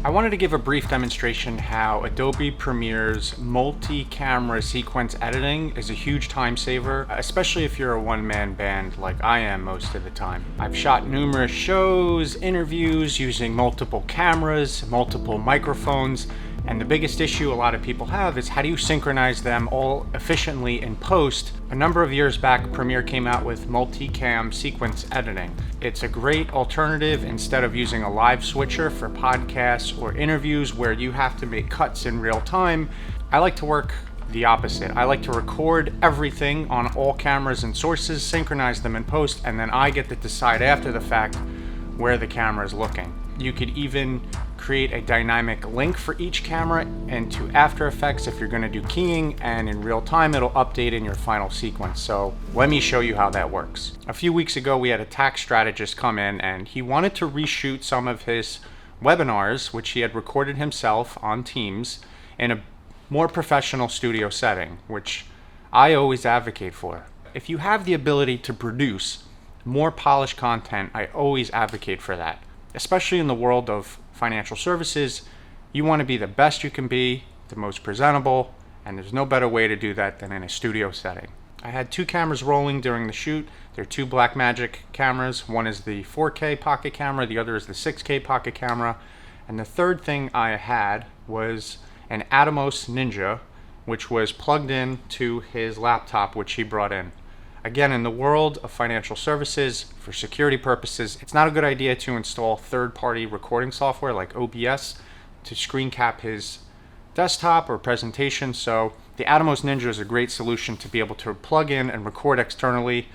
I wanted to give a brief demonstration how Adobe Premiere's multi-camera sequence editing is a huge time saver, especially if you're a one-man band like I am most of the time. I've shot numerous shows, interviews using multiple cameras, multiple microphones, and the biggest issue a lot of people have is how do you synchronize them all efficiently in post? A number of years back, Premiere came out with multicam sequence editing. It's a great alternative instead of using a live switcher for podcasts or interviews where you have to make cuts in real time. I like to work the opposite. I like to record everything on all cameras and sources, synchronize them in post, and then I get to decide after the fact where the camera is looking. You could even create a dynamic link for each camera into After Effects if you're going to do keying, and in real time it'll update in your final sequence. So let me show you how that works. A few weeks ago we had a tax strategist come in and he wanted to reshoot some of his webinars which he had recorded himself on Teams in a more professional studio setting, which I always advocate for. If you have the ability to produce more polished content, I always advocate for that. Especially in the world of financial services, you want to be the best you can be, the most presentable, and there's no better way to do that than in a studio setting. I had two cameras rolling during the shoot. They're two Blackmagic cameras. One is the 4K pocket camera, the other is the 6K pocket camera. And the third thing I had was an Atomos Ninja, which was plugged in to his laptop, which he brought in. Again, in the world of financial services, for security purposes, it's not a good idea to install third-party recording software like OBS to screen cap his desktop or presentation. So the Atomos Ninja is a great solution to be able to plug in and record externally.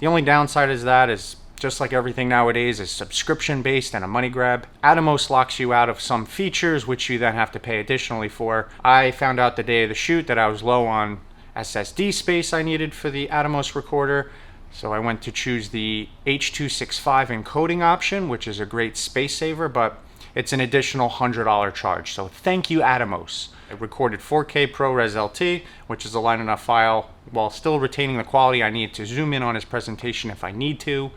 The only downside is that is just like everything nowadays is subscription-based and a money grab. Atomos locks you out of some features which you then have to pay additionally for. I found out the day of the shoot that I was low on SSD space I needed for the Atomos recorder, so I went to choose the H.265 encoding option, which is a great space saver, but it's an additional $100 charge. So thank you, Atomos. I recorded 4K ProRes LT, which is a line enough file, while still retaining the quality I need to zoom in on his presentation if I need to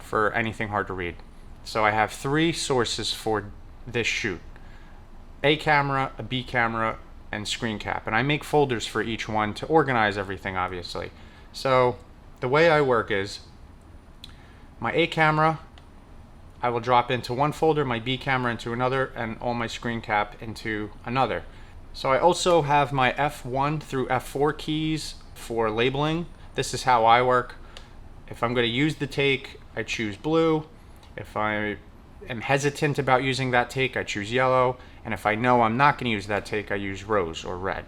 for anything hard to read. So I have three sources for this shoot: A camera, a B camera, and screen cap, and I make folders for each one to organize everything, obviously. So the way I work is my A camera I will drop into one folder, my B camera into another, and all my screen cap into another. So I also have my F1 through F4 keys for labeling. This is how I work. If I'm going to use the take, I choose blue. If I am hesitant about using that take, I choose yellow. And if I know I'm not going to use that take, I use rose or red.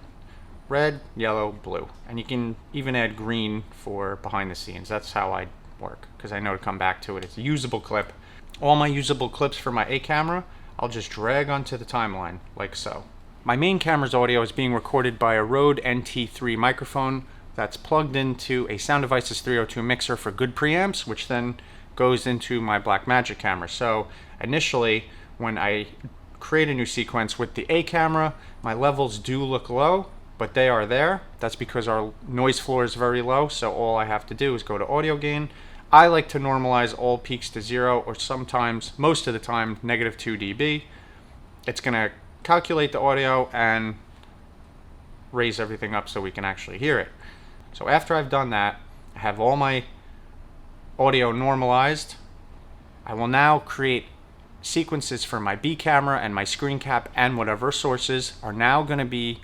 Red, yellow, blue. And you can even add green for behind the scenes. That's how I work, because I know to come back to it. It's a usable clip. All my usable clips for my A camera, I'll just drag onto the timeline, like so. My main camera's audio is being recorded by a Rode NT3 microphone that's plugged into a Sound Devices 302 mixer for good preamps, which then goes into my Blackmagic camera. So initially, when I create a new sequence with the A camera, my levels do look low, but they are there. That's because our noise floor is very low, so all I have to do is go to audio gain. I like to normalize all peaks to 0, or sometimes, most of the time, -2 dB. It's going to calculate the audio and raise everything up so we can actually hear it. So after I've done that, I have all my audio normalized. I will now create sequences for my B camera and my screen cap, and whatever sources are now going to be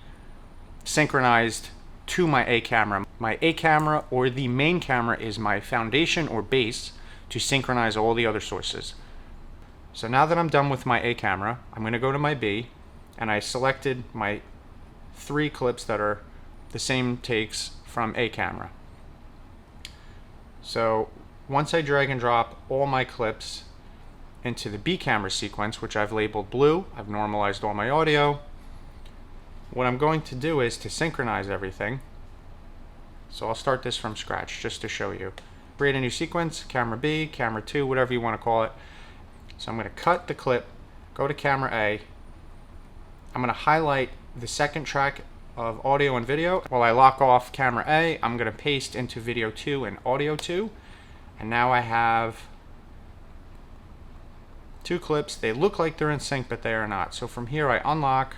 synchronized to my A camera. My A camera, or the main camera, is my foundation or base to synchronize all the other sources. So now that I'm done with my A camera, I'm going to go to my B, and I selected my 3 clips that are the same takes from A camera. So once I drag and drop all my clips into the B camera sequence, which I've labeled blue, I've normalized all my audio. What I'm going to do is to synchronize everything. So I'll start this from scratch just to show you. Create a new sequence, camera B, camera 2, whatever you want to call it. So I'm going to cut the clip, go to camera A. I'm going to highlight the second track of audio and video. While I lock off camera A, I'm going to paste into video 2 and audio 2. And now I have Two clips, they look like they're in sync, but they are not. So from here I unlock.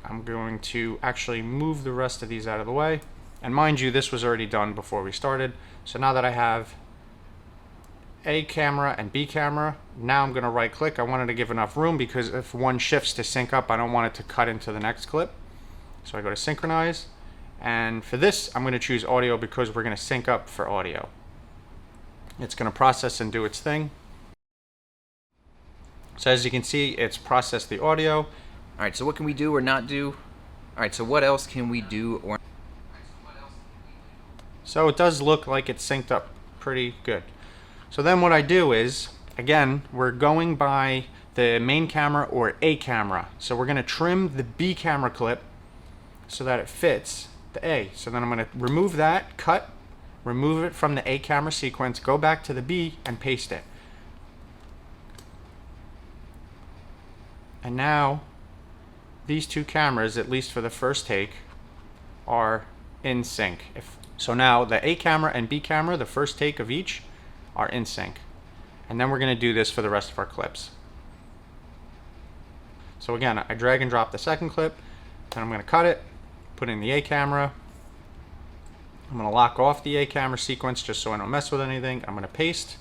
I'm going to actually move the rest of these out of the way. And mind you, this was already done before we started. So now that I have A camera and B camera, now I'm going to right click. I wanted to give enough room because if one shifts to sync up, I don't want it to cut into the next clip. So I go to synchronize. And for this, I'm going to choose audio because we're going to sync up for audio. It's going to process and do its thing. So as you can see, it's processed the audio. All right, so what can we do or not do? All right, so what else can we do or... So it does look like it's synced up pretty good. So then what I do is, again, we're going by the main camera or A camera. So we're going to trim the B camera clip so that it fits the A. So then I'm going to remove that, cut, remove it from the A camera sequence, go back to the B and paste it. And now these two cameras, at least for the first take, are in sync. So now the A camera and B camera, the first take of each, are in sync. And then we're going to do this for the rest of our clips. So again, I drag and drop the second clip, then I'm going to cut it, put in the A camera. I'm going to lock off the A camera sequence just so I don't mess with anything. I'm going to paste,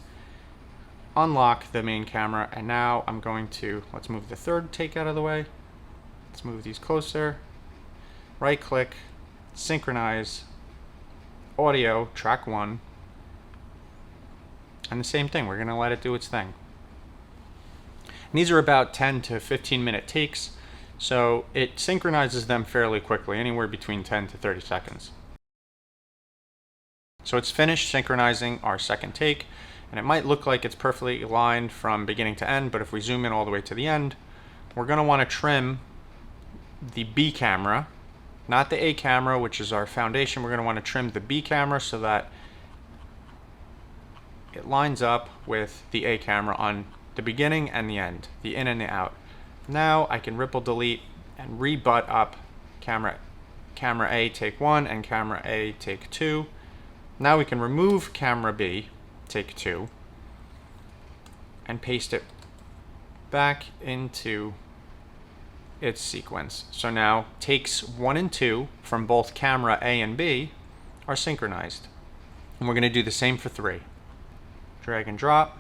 unlock the main camera, and now I'm going to, let's move the third take out of the way. Let's move these closer. Right click, synchronize, audio, track 1. And the same thing, we're going to let it do its thing. And these are about 10 to 15 minute takes, so it synchronizes them fairly quickly, anywhere between 10 to 30 seconds. So it's finished synchronizing our second take, and it might look like it's perfectly aligned from beginning to end, but if we zoom in all the way to the end, we're going to want to trim the B camera, not the A camera, which is our foundation. We're going to want to trim the B camera so that it lines up with the A camera on the beginning and the end, the in and the out. Now I can ripple delete and re-butt up camera A take 1 and camera A take 2. Now we can remove camera B take 2 and paste it back into its sequence. So now takes 1 and 2 from both camera A and B are synchronized. And we're going to do the same for 3. Drag and drop.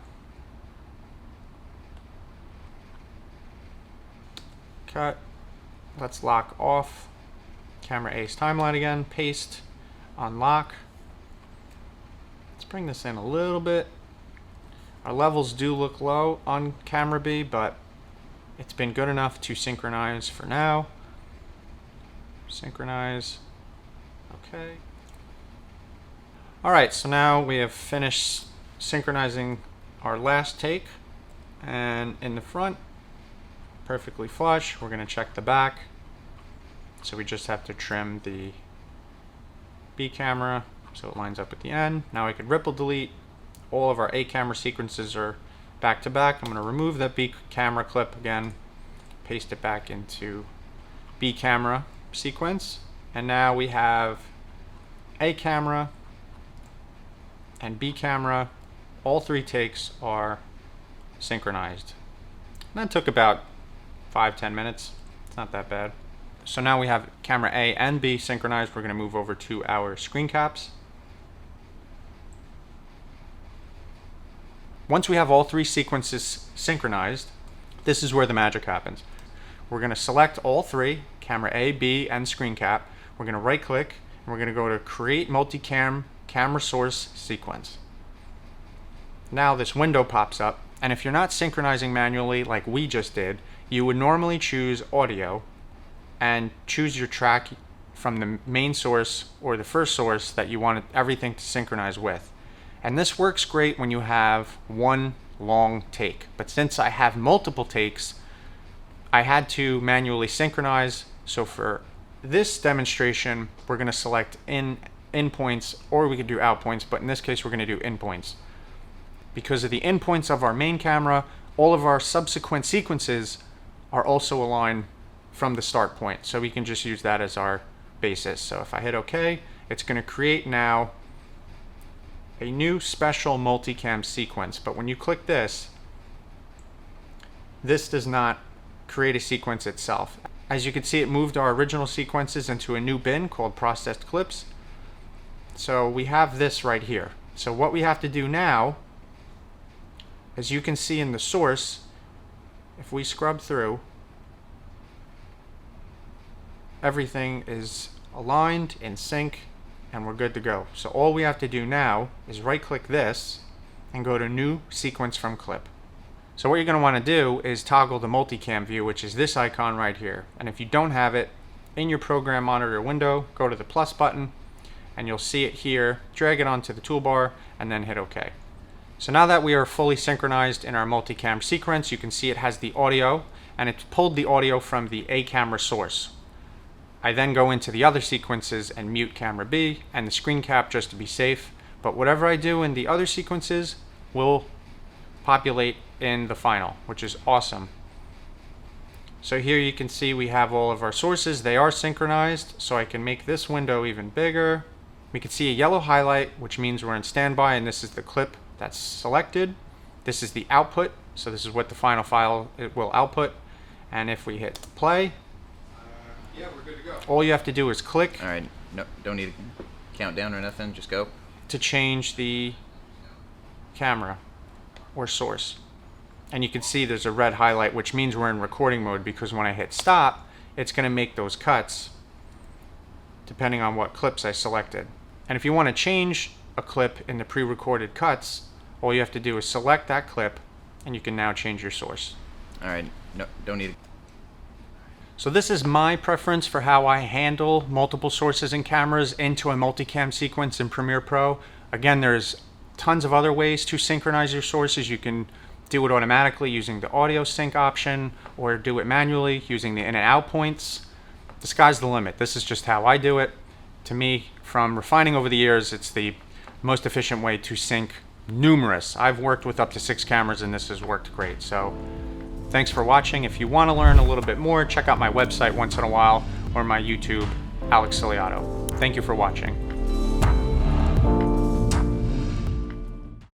Cut. Let's lock off camera A's timeline again. Paste. Unlock. Let's bring this in a little bit. Our levels do look low on camera B, but it's been good enough to synchronize for now. Synchronize. Okay. Alright, so now we have finished synchronizing our last take, and in the front, perfectly flush. We're going to check the back, so we just have to trim the B camera so it lines up at the end. Now I could ripple delete. All of our A camera sequences are back to back. I'm going to remove that B camera clip again, paste it back into B camera sequence, and now we have A camera and B camera. All 3 takes are synchronized. And that took about 5-10 minutes. It's not that bad. So now we have camera A and B synchronized. We're going to move over to our screen caps. Once we have all 3 sequences synchronized, this is where the magic happens. We're going to select all 3, camera A, B, and screen cap. We're going to right click, and we're going to go to Create Multicam Camera Source Sequence. Now this window pops up, and if you're not synchronizing manually like we just did, you would normally choose audio and choose your track from the main source or the first source that you want everything to synchronize with. And this works great when you have one long take. But since I have multiple takes, I had to manually synchronize. So for this demonstration, we're going to select in points, or we could do out points, but in this case we're going to do in points. Because of the in points of our main camera, all of our subsequent sequences are also aligned from the start point. So we can just use that as our basis. So if I hit OK, it's going to create now a new special multicam sequence. But when you click this, this does not create a sequence itself. As you can see, it moved our original sequences into a new bin called processed clips. So we have this right here. So what we have to do now, as you can see in the source, if we scrub through, everything is aligned, in sync, and we're good to go. So all we have to do now is right click this and go to new sequence from clip. So what you're going to want to do is toggle the multicam view, which is this icon right here. And if you don't have it, in your program monitor window, go to the plus button and you'll see it here. Drag it onto the toolbar and then hit OK. So now that we are fully synchronized in our multicam sequence, you can see it has the audio and it's pulled the audio from the A camera source. I then go into the other sequences and mute camera B and the screen cap just to be safe. But whatever I do in the other sequences will populate in the final, which is awesome. So here you can see we have all of our sources. They are synchronized, so I can make this window even bigger. We can see a yellow highlight, which means we're in standby, and this is the clip that's selected. This is the output, so this is what the final file it will output. And if we hit play, yeah, we're good to go. all you have to do is click. All right, no, don't need a countdown or nothing, just go. To change the camera or source. And you can see there's a red highlight, which means we're in recording mode, because when I hit stop, it's going to make those cuts depending on what clips I selected. And if you want to change a clip in the pre-recorded cuts, all you have to do is select that clip and you can now change your source. All right, no, don't need it. So this is my preference for how I handle multiple sources and cameras into a multicam sequence in Premiere Pro. Again, there's tons of other ways to synchronize your sources. You can do it automatically using the audio sync option, or do it manually using the in and out points. The sky's the limit. This is just how I do it. To me, from refining over the years, it's the most efficient way to sync numerous. I've worked with up to 6 cameras and this has worked great. So thanks for watching. If you want to learn a little bit more, check out my website once in a while or my YouTube, Alex Siliato. Thank you for watching.